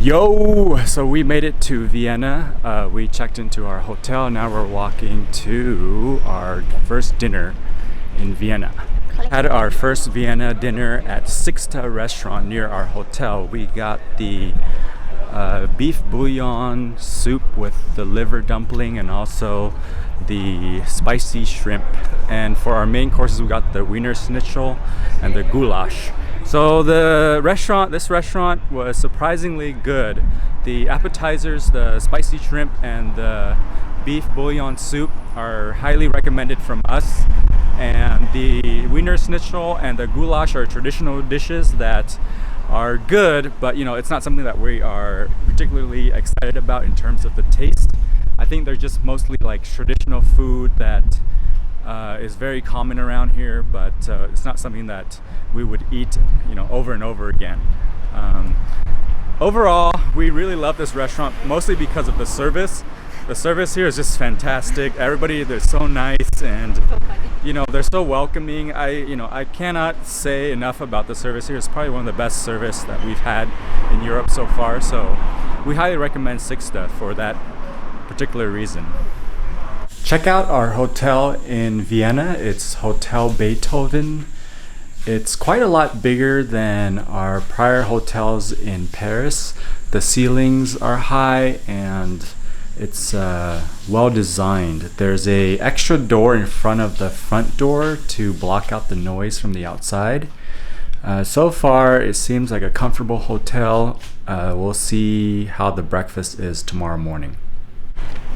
Yo! So we made it to Vienna. We checked into our hotel. Now we're walking to our first dinner in Vienna. Had our first Vienna dinner at Sixta restaurant near our hotel. We got the beef bouillon soup with the liver dumpling and also the spicy shrimp. And for our main courses, we got the Wiener schnitzel and the goulash. So this restaurant was surprisingly good. The appetizers, the spicy shrimp and the beef bouillon soup are highly recommended from us. And the Wiener schnitzel and the goulash are traditional dishes that are good, but it's not something that we are particularly excited about in terms of the taste. I think they're just mostly like traditional food that is very common around here, but it's not something that we would eat over and over again. Overall, we really love this restaurant mostly because of the service. The service here is just fantastic. Everybody, they're so nice and they're so welcoming. I cannot say enough about the service here. It's probably one of the best service that we've had in Europe so far. So we highly recommend Sixta for that particular reason. Check out our hotel in Vienna. It's Hotel Beethoven. It's quite a lot bigger than our prior hotels in Paris. The ceilings are high and it's well designed. There's a extra door in front of the front door to block out the noise from the outside. So far, it seems like a comfortable hotel. We'll see how the breakfast is tomorrow morning.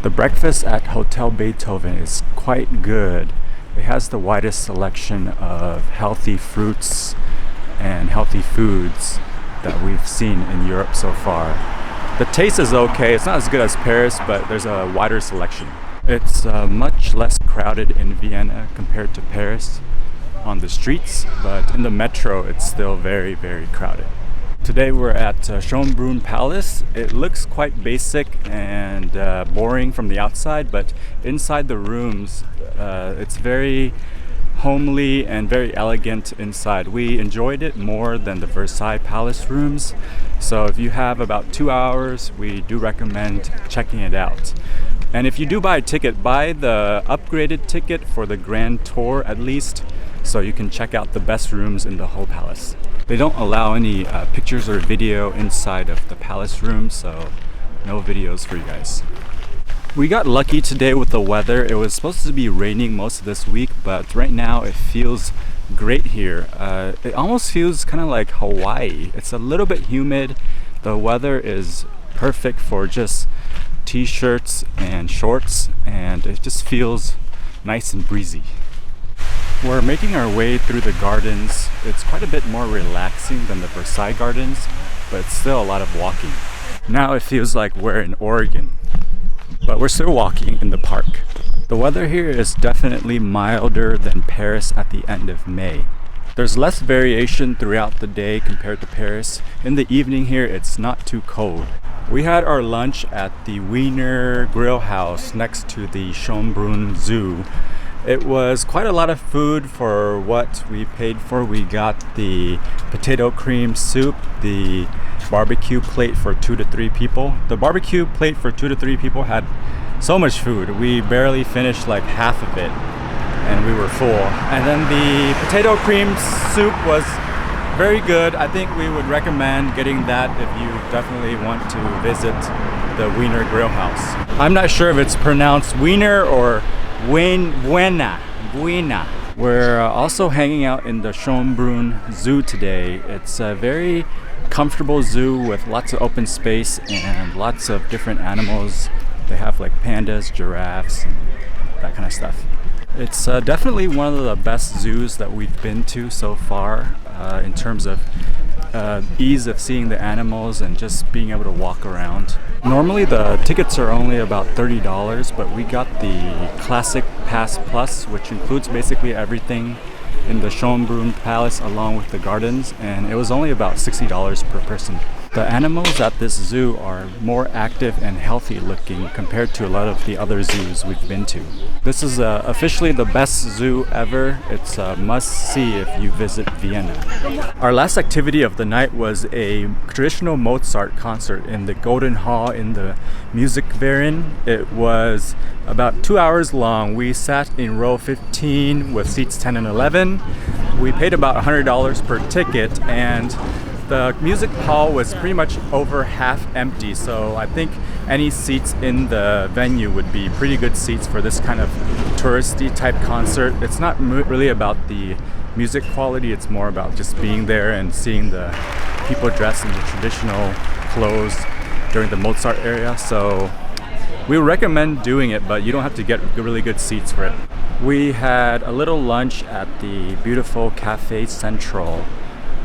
The breakfast at Hotel Beethoven is quite good. It has the widest selection of healthy fruits and healthy foods that we've seen in Europe so far. The taste is okay. It's not as good as Paris, but there's a wider selection. It's much less crowded in Vienna compared to Paris on the streets, but in the metro it's still very, very crowded. Today we're at Schönbrunn Palace. It looks quite basic and boring from the outside, but inside the rooms it's very homely and very elegant inside. We enjoyed it more than the Versailles Palace rooms. So if you have about 2 hours, we do recommend checking it out. And if you do buy a ticket, buy the upgraded ticket for the grand tour at least, so you can check out the best rooms in the whole palace. They don't allow any pictures or video inside of the palace room, so no videos for you guys. We got lucky today with the weather. It was supposed to be raining most of this week, but right now it feels great here. It almost feels kind of like Hawaii. It's a little bit humid. The weather is perfect for just t-shirts and shorts, and it just feels nice and breezy. We're making our way through the gardens. It's quite a bit more relaxing than the Versailles gardens, but it's still a lot of walking. Now it feels like we're in Oregon, but we're still walking in the park. The weather here is definitely milder than Paris at the end of May. There's less variation throughout the day compared to Paris. In the evening here, it's not too cold. We had our lunch at the Wiener grill house next to the Schönbrunn Zoo. It was quite a lot of food for what we paid for. We got the potato cream soup, the barbecue plate for 2 to 3 people. The barbecue plate for 2 to 3 people had so much food. We barely finished like half of it and we were full. And then the potato cream soup was very good. I think we would recommend getting that if you definitely want to visit the Wiener grill house. I'm not sure if it's pronounced Wiener or Buena. We're also hanging out in the Schönbrunn Zoo today. It's a very comfortable zoo with lots of open space and lots of different animals. They have like pandas, giraffes, and that kind of stuff. It's definitely one of the best zoos that we've been to so far in terms of ease of seeing the animals and just being able to walk around. Normally the tickets are only about $30, but we got the Classic Pass Plus, which includes basically everything in the Schönbrunn Palace along with the gardens, and it was only about $60 per person. The animals at this zoo are more active and healthy looking compared to a lot of the other zoos we've been to. This is officially the best zoo ever. It's a must-see if you visit Vienna. Our last activity of the night was a traditional Mozart concert in the Golden Hall in the Musikverein. It was about 2 hours long. We sat in row 15 with seats 10 and 11. We paid about $100 per ticket, and the music hall was pretty much over half empty, so I think any seats in the venue would be pretty good seats for this kind of touristy type concert. It's not really about the music quality, it's more about just being there and seeing the people dressed in the traditional clothes during the Mozart era. So we recommend doing it, but you don't have to get really good seats for it. We had a little lunch at the beautiful Café Central.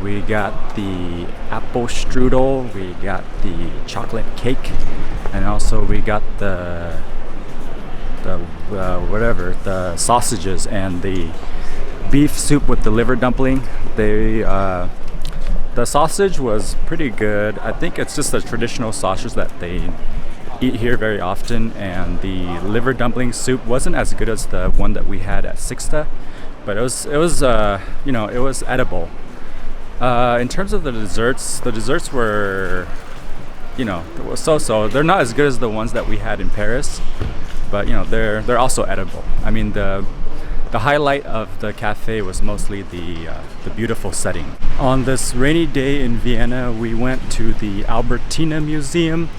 We got the apple strudel, we got the chocolate cake, and also we got the sausages and the beef soup with the liver dumpling. The sausage was pretty good. I think it's just a traditional sausage that they eat here very often, and the liver dumpling soup wasn't as good as the one that we had at Sixta, but it was edible. In terms of the desserts were, so-so. They're not as good as the ones that we had in Paris, but they're also edible. I mean, the highlight of the cafe was mostly the beautiful setting. On this rainy day in Vienna, we went to the Albertina Museum,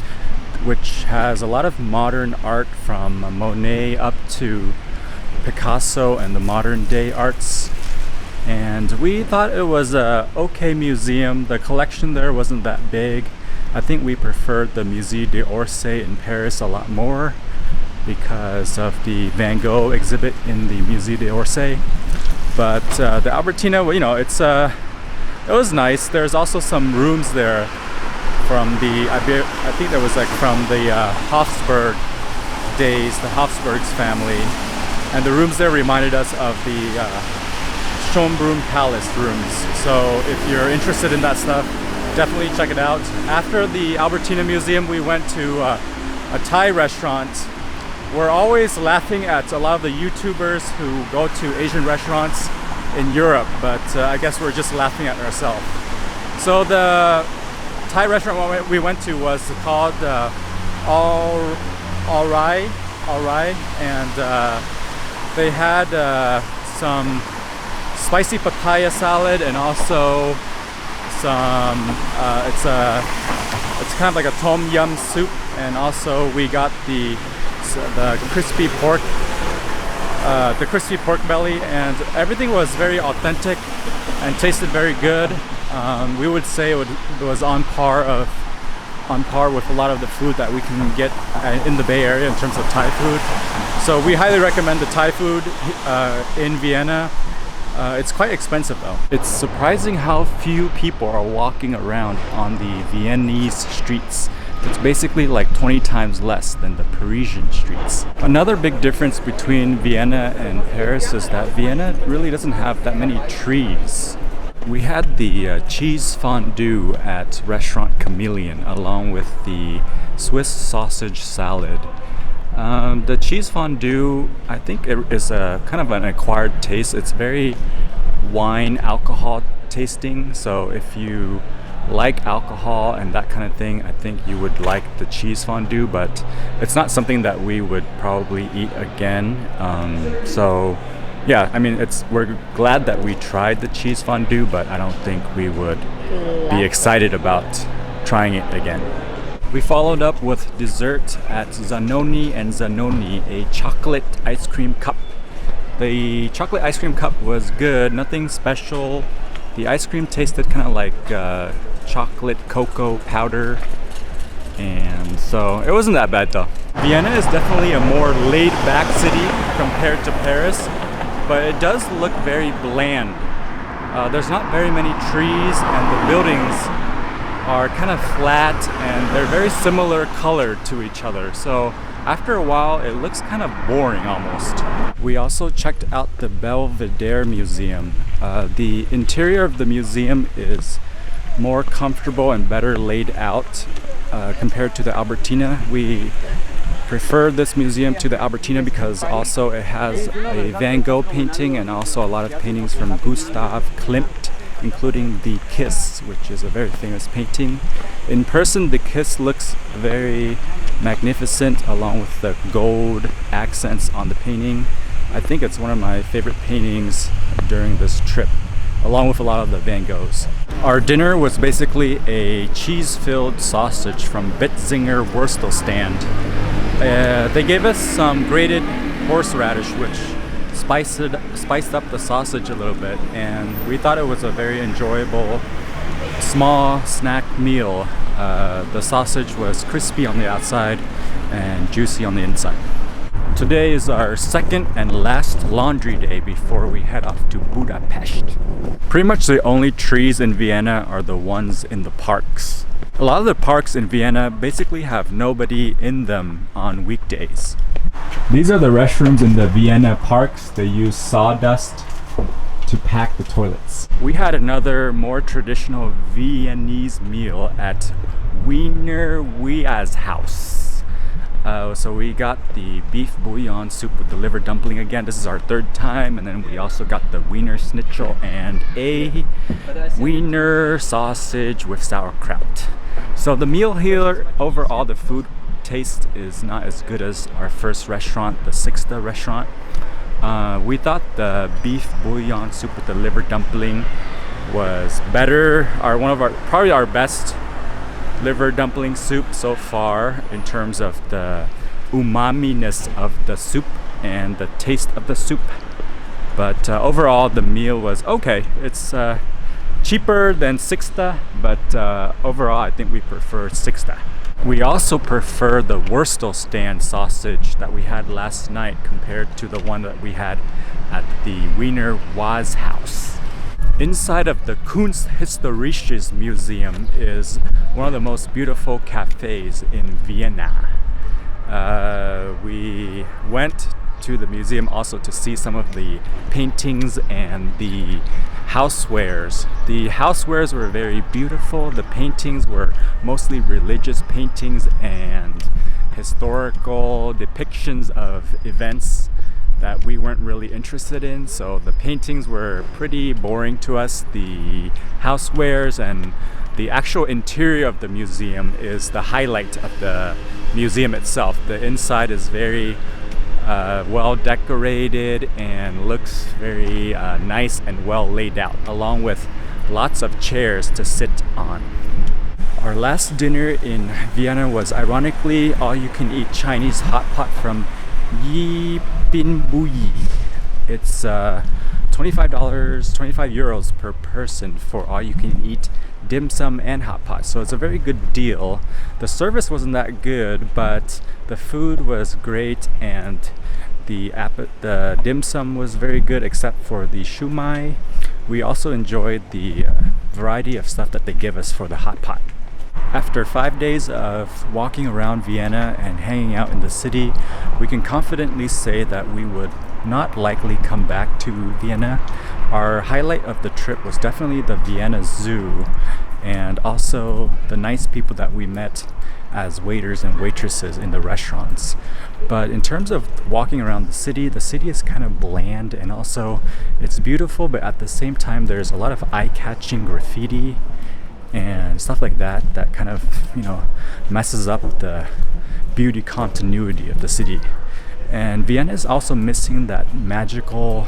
which has a lot of modern art from Monet up to Picasso and the modern day arts. And we thought it was a okay museum. The collection there wasn't that big. I think we preferred the Musée d'Orsay in Paris a lot more because of the Van Gogh exhibit in the Musée d'Orsay. But the Albertina, it was nice. There's also some rooms there from I think there was from the Habsburg days, the Habsburgs family. And the rooms there reminded us of the Schönbrunn Palace rooms. So if you're interested in that stuff, definitely check it out. After the Albertina Museum, we went to a Thai restaurant. We're always laughing at a lot of the YouTubers who go to Asian restaurants in Europe, but I guess we're just laughing at ourselves. So the Thai restaurant we went to was called All Right, and they had some spicy papaya salad, and also some it's kind of like a tom yum soup, and also we got the crispy pork belly, and everything was very authentic and tasted very good. We would say it was on par with a lot of the food that we can get in the Bay Area in terms of Thai food. So we highly recommend the Thai food in Vienna. It's quite expensive though. It's surprising how few people are walking around on the Viennese streets. It's basically like 20 times less than the Parisian streets. Another big difference between Vienna and Paris is that Vienna really doesn't have that many trees. We had the cheese fondue at Restaurant Chameleon along with the Swiss sausage salad. The cheese fondue, I think it is a kind of an acquired taste. It's very wine alcohol tasting, so if you like alcohol and that kind of thing, I think you would like the cheese fondue, but it's not something that we would probably eat again. So yeah, I mean, we're glad that we tried the cheese fondue, but I don't think we would be excited about trying it again. We followed up with dessert at Zanoni and Zanoni, a chocolate ice cream cup. The chocolate ice cream cup was good, nothing special. The ice cream tasted kind of like chocolate cocoa powder, and so it wasn't that bad though. Vienna is definitely a more laid-back city compared to Paris, but it does look very bland. There's not very many trees, and the buildings are kind of flat, and they're very similar color to each other. So after a while, it looks kind of boring almost. We also checked out the Belvedere Museum. The interior of the museum is more comfortable and better laid out compared to the Albertina. We prefer this museum to the Albertina because also it has a Van Gogh painting and also a lot of paintings from Gustav Klimt, including the Kiss, which is a very famous painting. In person, the Kiss looks very magnificent along with the gold accents on the painting. I think it's one of my favorite paintings during this trip, along with a lot of the Van Goghs. Our dinner was basically a cheese-filled sausage from Bitzinger Wurstel stand. They gave us some grated horseradish, which spiced up the sausage a little bit, and we thought it was a very enjoyable small snack meal. The sausage was crispy on the outside and juicy on the inside. Today is our second and last laundry day before we head off to Budapest. Pretty much the only trees in Vienna are the ones in the parks. A lot of the parks in Vienna basically have nobody in them on weekdays. These are the restrooms in the Vienna parks. They use sawdust to pack the toilets. We had another more traditional Viennese meal at Wiener Wiazhaus. So we got the beef bouillon soup with the liver dumpling again. This is our third time, and then we also got the Wiener Schnitzel and a Wiener sausage with sauerkraut. So the meal here, overall the food taste is not as good as our first restaurant, the Sixta restaurant. We thought the beef bouillon soup with the liver dumpling was better. Probably our best liver dumpling soup so far in terms of the umami-ness of the soup and the taste of the soup. But overall the meal was okay. It's cheaper than Sixta, but overall I think we prefer Sixta. We also prefer the Wurstel stand sausage that we had last night compared to the one that we had at the Wiener Wiazhaus. Inside of the Kunsthistorisches Museum is one of the most beautiful cafes in Vienna. We went to the museum also to see some of the paintings and the housewares. The housewares were very beautiful. The paintings were mostly religious paintings and historical depictions of events that we weren't really interested in, so the paintings were pretty boring to us. The housewares and the actual interior of the museum is the highlight of the museum itself. The inside is very well decorated and looks very nice and well laid out, along with lots of chairs to sit on. Our last dinner in Vienna was ironically all-you-can-eat Chinese hot pot from Yipinbuyi. It's €25 per person for all-you-can-eat dim sum and hot pot, so it's a very good deal. The service wasn't that good, but the food was great, and the dim sum was very good except for the shumai. We also enjoyed the variety of stuff that they give us for the hot pot. After 5 days of walking around Vienna and hanging out in the city, we can confidently say that we would not likely come back to Vienna. Our highlight of the trip was definitely the Vienna Zoo, and also the nice people that we met as waiters and waitresses in the restaurants. But in terms of walking around the city is kind of bland, and also it's beautiful, but at the same time there's a lot of eye-catching graffiti and stuff like that kind of, messes up the beauty continuity of the city. And Vienna is also missing that magical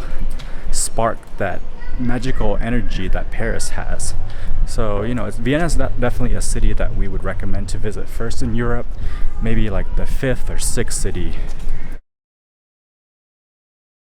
spark, that magical energy that Paris has. So, Vienna is definitely a city that we would recommend to visit first in Europe, maybe like the 5th or 6th city